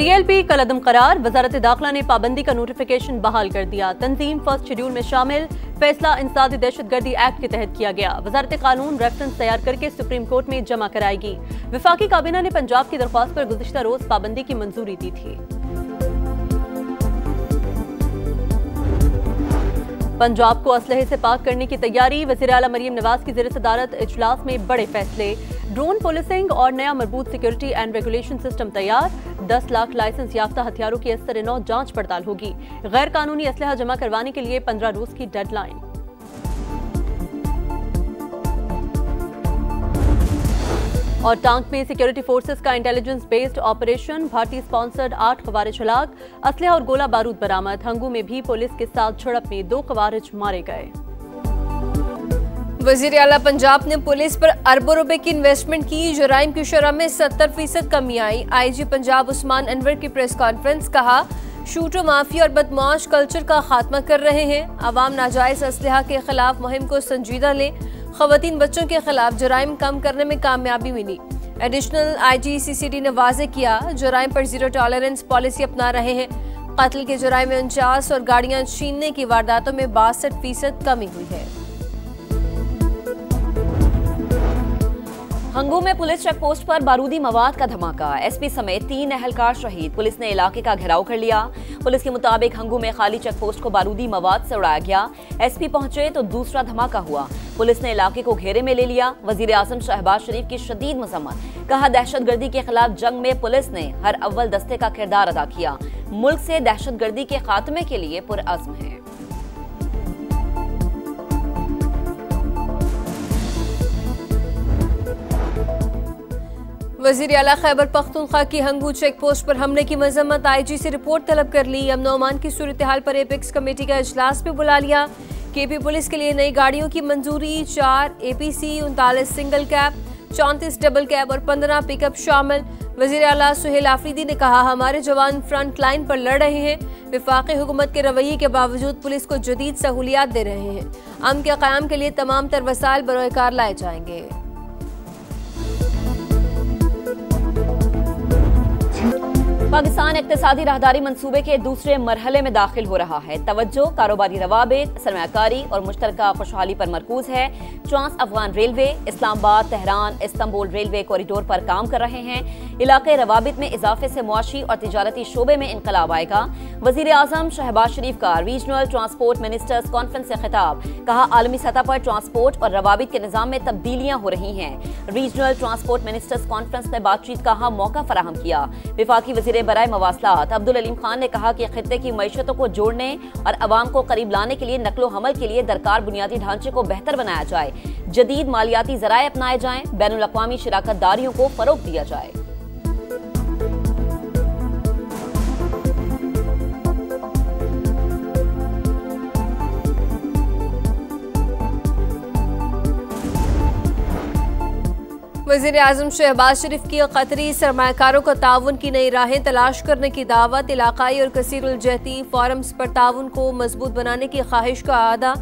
TLP कलअदम करार, वजारत दाखिला ने पाबंदी का नोटिफिकेशन बहाल कर दिया। तंजीम फर्स्ट शेड्यूल में शामिल, फैसला इंसदादी दहशतगर्दी एक्ट के तहत किया गया। वजारत कानून रेफरेंस तैयार करके सुप्रीम कोर्ट में जमा कराएगी। विफाकी काबीना ने पंजाब की दरख्वास्त पर गुज़िश्ता रोज पाबंदी की मंजूरी दी थी। पंजाब को असलहे से पाक करने की तैयारी, वज़ीर आला मरियम नवाज की ज़ेर सदारत इजलास में बड़े फैसले। ड्रोन पुलिसिंग और नया मरबूत सिक्योरिटी एंड रेगुलेशन सिस्टम तैयार। 10 लाख लाइसेंस याफ्ता हथियारों की अस्तर-ए-नौ जांच पड़ताल होगी। गैर कानूनी असलहा जमा करवाने के लिए 15 रोज की डेडलाइन। और टांग में सिक्योरिटी फोर्सेस का इंटेलिजेंस बेस्ड ऑपरेशन, भारतीय स्पॉन्सर्ड 8 खवारिज हलाक, असलहा और गोला बारूद बरामद। हंगू में भी पुलिस के साथ झड़प में 2 खवारिज मारे गए। वज़ीर आला पंजाब ने पुलिस पर अरबों रुपए की इन्वेस्टमेंट की, जुराइम की शरह में 70% कमी आई। IG पंजाब उस्मान अनवर की प्रेस कॉन्फ्रेंस, कहा शूटर माफिया और बदमाश कल्चर का खात्मा कर रहे हैं। अवाम नाजायज असलहा के खिलाफ मुहिम को संजीदा लें। खवातीन बच्चों के खिलाफ जुराइम कम करने में कामयाबी मिली। एडिशनल IG CCD ने वाज़े किया, जुराइम पर 0 टॉलरेंस पॉलिसी अपना रहे हैं। कत्ल के जुराइम में 49 और गाड़ियां छीनने की वारदातों में 62% कमी हुई है। हंगू में पुलिस चेक पोस्ट पर बारूदी मवाद का धमाका, SP समेत 3 अहलकार शहीद। पुलिस ने इलाके का घेराव कर लिया। पुलिस के मुताबिक हंगू में खाली चेक पोस्ट को बारूदी मवाद से उड़ाया गया। SP पहुंचे तो दूसरा धमाका हुआ। पुलिस ने इलाके को घेरे में ले लिया। वजीर आजम शहबाज शरीफ की शदीद मजम्मत, कहा दहशतगर्दी के खिलाफ जंग में पुलिस ने हर अव्वल दस्ते का किरदार अदा किया। मुल्क से दहशतगर्दी के खात्मे के लिए पुरअज़्म है। वज़ीर आला खैबर पख्तूनख्वा की हंगू चेक पोस्ट पर हमले की मजम्मत, IG से रिपोर्ट तलब कर ली। अमन ओमान की सूरत हाल पर एपेक्स कमेटी का इजलास भी बुला लिया। KP पुलिस के लिए नई गाड़ियों की मंजूरी, 4 APC, 39 single cab, 34 double cab और 15 पिकअप शामिल। वज़ीर आला सुहेल आफरीदी ने कहा हमारे जवान फ्रंट लाइन पर लड़ रहे हैं। वफाकी हुकूमत के रवैये के बावजूद पुलिस को जदीद सहूलियात दे रहे हैं। अमन के क़याम के लिए तमाम तर वसाइल बरोकार लाए जाएंगे। पाकिस्तान इक्तिसादी राहदारी मंसूबे के दूसरे मरहले में दाखिल हो रहा है। तवज्जो कारोबारी रवाबित, सरमायाकारी और मुश्तरका खुशहाली पर मरकूज है। Trans Afghan railway Islamabad, Tehran, Istanbul railway corridor पर काम कर रहे हैं। इलाके रवाबित में इजाफे से मुआशी और तिजारती शोबे में इनकलाब आएगा। वजीर आजम शहबाज शरीफ का रीजनल ट्रांसपोर्ट मिनिस्टर्स कॉन्फ्रेंस से खिताब, कहा आलमी सतह पर ट्रांसपोर्ट और रवाबित के निज़ाम में तब्दीलियां हो रही हैं। रीजनल ट्रांसपोर्ट मिनिस्टर्स कॉन्फ्रेंस में बातचीत का मौका फराहम किया। विफाकी वजीर बराए मवासलात अब्दुल अलीम खान ने कहा कि खित्ते की मईशतों को जोड़ने और अवाम को करीब लाने के लिए नकलो हमल के लिए दरकार बुनियादी ढांचे को बेहतर बनाया जाए। जदीद मालियाती जराए अपनाए जाएं, बैनुल अक़वामी शिराकतदारियों को फरोग दिया जाए। वज़ीर आज़म शहबाज शरीफ की कतरी सरमायाकारों को ताउन की नई राहें तलाश करने की दावत। इलाकाई और कसीरुल जहती फोरम्स पर ताउन को मजबूत बनाने की ख्वाहिश का आदा।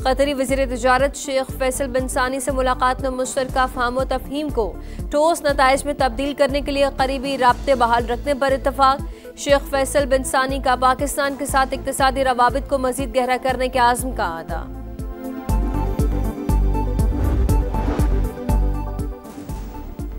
कतरी वज़ीर तिजारत शेख फैसल बिन सानी से मुलाकात में मुश्तरका फ़हम व तफ़हीम को ठोस नताइज में तब्दील करने के लिए करीबी राब्ते बहाल रखने पर इत्तफाक। शेख फैसल बिन सानी का पाकिस्तान के साथ इक्तिसादी रवाबित को मज़ीद गहरा करने के आज़म का आदा।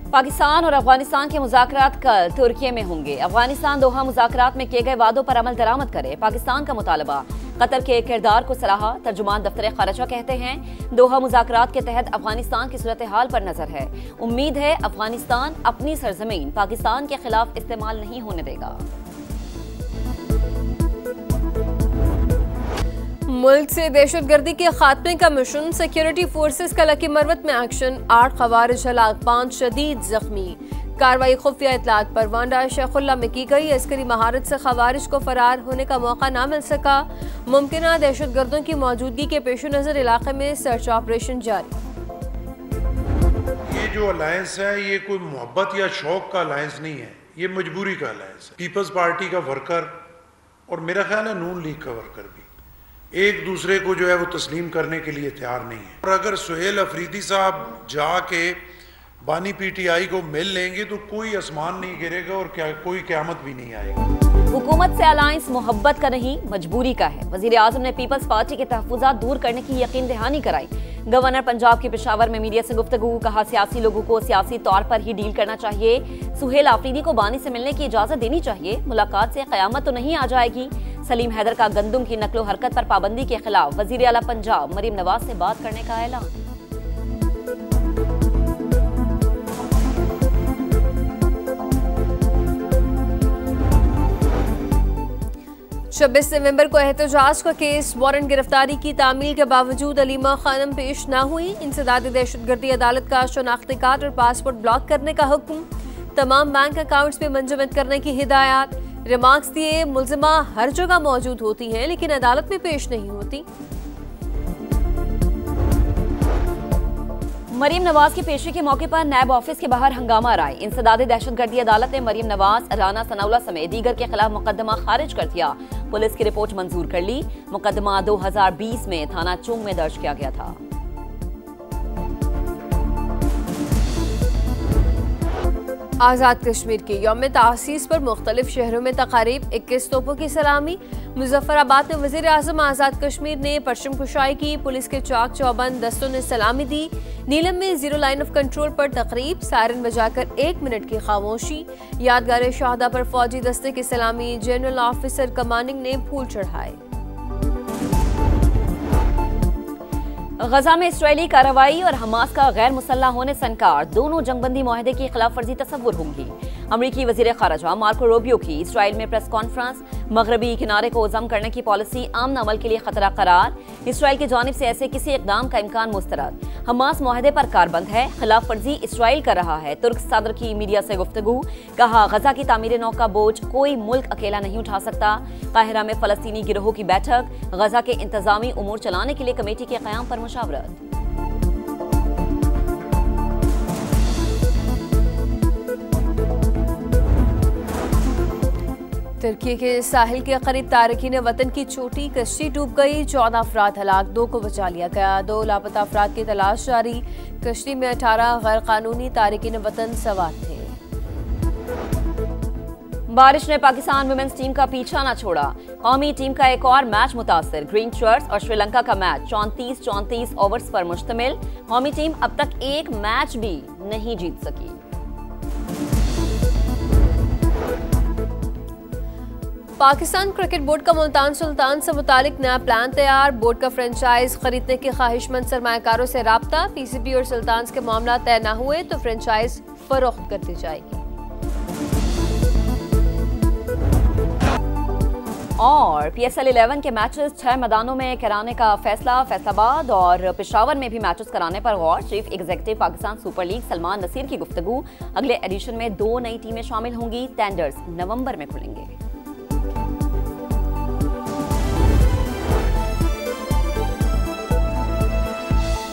पाकिस्तान और अफगानिस्तान के मुज़ाकरात कल तुर्की में होंगे। अफगानिस्तान दोहा मुज़ाकरात में किए गए वादों पर अमल दरामद करे, पाकिस्तान का मुतालबा। कतर के किरदार को सराहा, तर्जुमान दफ्तर खारजा कहते हैं दोहा मुज़ाकरात के तहत अफगानिस्तान की सूरत हाल पर नजर है। उम्मीद है अफगानिस्तान अपनी सरजमीन पाकिस्तान के खिलाफ इस्तेमाल नहीं होने देगा। मुल्क से दहशतगर्दी के खात्मे का मिशन, सिक्योरिटी फोर्सेस का लकी मरवत में एक्शन, 8 खवारिज हलाक, 5 शदीद जख्मी। कार्रवाई खुफिया इतलात पर वांडा शेखुल्ला में की गई। अस्करी महारत से खवारिज को फरार होने का मौका न मिल सका। मुमकिना दहशतगर्दों की मौजूदगी के पेश नज़र इलाके में सर्च ऑपरेशन जारी। ये जो अलायंस है ये कोई मोहब्बत या शौक का अलायंस नहीं है, ये मजबूरी का अलायंस है। पीपल्स पार्टी का वर्कर और मेरा ख्याल है नून लीग का वर्कर भी एक दूसरे को जो है वो तस्लीम करने के लिए तैयार नहीं है। और अगर सुहेल अफरीदी साहब जाके बानी पीटीआई को मिल लेंगे तो कोई आसमान नहीं गिरेगा और कोई क़यामत भी नहीं आएगी। हुकूमत से अलायंस मोहब्बत का नहीं मजबूरी का है। वजीर आजम ने पीपल्स पार्टी के तहफुजात दूर करने की यकीन दहानी कराई। गवर्नर पंजाब की पेशावर में मीडिया से गुफ्तगू, कहा सियासी लोगों को सियासी तौर पर ही डील करना चाहिए। सुहेल आफरीदी को बानी से मिलने की इजाजत देनी चाहिए। मुलाकात से क़यामत तो नहीं आ जाएगी। सलीम हैदर का गंदुम की नकलो हरकत पर पाबंदी के खिलाफ वजीर आला पंजाब मरीम नवाज से बात करने का ऐलान। 26 नवंबर को एहतजाज का केस, वारंट गिरफ्तारी की तामील के बावजूद अलीमा खानम पेश न हुई। इंसदादी दहशतगर्दी अदालत का शनाख्ती कार्ड और पासपोर्ट ब्लॉक करने का हुक्म। तमाम बैंक अकाउंट्स में मंजमद करने की हिदायत। रिमार्क्स दिए, मुलजिमा हर जगह मौजूद होती हैं लेकिन अदालत में पेश नहीं होती। मरीम नवाज की पेशी के मौके पर नैब ऑफिस के बाहर हंगामा राय। इंसदादी दहशतगर्दी अदालत ने मरीम नवाज, राना सनाउल्लाह समेत दीगर के खिलाफ मुकदमा खारिज कर दिया। पुलिस की रिपोर्ट मंजूर कर ली। मुकदमा 2020 में थाना चुंग में दर्ज किया गया था। आज़ाद कश्मीर के यौम तासीस पर मुख्तलिफ शहरों में तकारीब, 21 तोपों की सलामी। मुजफ्फराबाद में वज़ीर आज़म आज़ाद कश्मीर ने परचम कुशाई की। पुलिस के चाक चौबंद दस्तों ने सलामी दी। नीलम में जीरो लाइन ऑफ कंट्रोल पर तकरीब, सायरन बजाकर 1 मिनट की खामोशी। यादगार शहादा पर फौजी दस्ते की सलामी, जनरल ऑफिसर कमांडिंग ने फूल चढ़ाए। गजा में इस्राएली कार्रवाई और हमास का गैर मुसल्लह होने से इनकार, दोनों जंगबंदी मुआहदे की खिलाफ वर्जी तस्वुर होंगी। अमरीकी वजीर खारजा मार्को रूबियो की इसराइल में प्रेस कॉन्फ्रेंस। मगरबी किनारे को जम करने की पॉलिसी आमन अमल के लिए खतरा करार। इसराइल की जानिब से ऐसे किसी इकदाम का इम्कान मुस्तरद। हमास मुआहदे पर कारबंद है, खिलाफ वर्जी इसराइल कर रहा है। तुर्क सदर की मीडिया से गुफ्तगू, कहा गजा की तामीर नौ का बोझ कोई मुल्क अकेला नहीं उठा सकता। काहिरा में फलस्तीनी गिरोह की बैठक, गजा के इंतजामी उमूर चलाने के लिए कमेटी के क़याम पर मुशावरत। तुर्की के साहिल के करीब तारकीन वतन की छोटी कश्ती डूब गई। 14 अफराद हलाक, 2 को बचा लिया गया। 2 लापता अफराद की तलाश जारी। कश्ती में 18 गैर कानूनी तारकीन वतन सवार थे। बारिश ने पाकिस्तान वुमेन्स टीम का पीछा न छोड़ा। कौमी टीम का एक और मैच मुतासर। ग्रीन शर्ट्स और श्रीलंका का मैच 34 ओवर्स पर मुश्तमिल। कौमी टीम अब तक एक मैच भी नहीं जीत सकी। पाकिस्तान क्रिकेट बोर्ड का मुल्तान सुल्तान से मुतालिक नया प्लान तैयार। बोर्ड का फ्रेंचाइज खरीदने के ख्वाहिशमंद सरमायाकारों से राब्ता। पीसीबी और सुल्तान के मामला तय न हुए तो फ्रेंचाइज फरोख्त कर दी जाएगी। और PSL 11 के मैचेस 6 मैदानों में कराने का फैसला। फैसलाबाद और पेशावर में भी मैचेस कराने पर गौर। Chief executive Pakistan super league Salman Naseer की गुफ्तगू। अगले एडिशन में 2 नई टीमें शामिल होंगी। टेंडर्स नवंबर में खुलेंगे।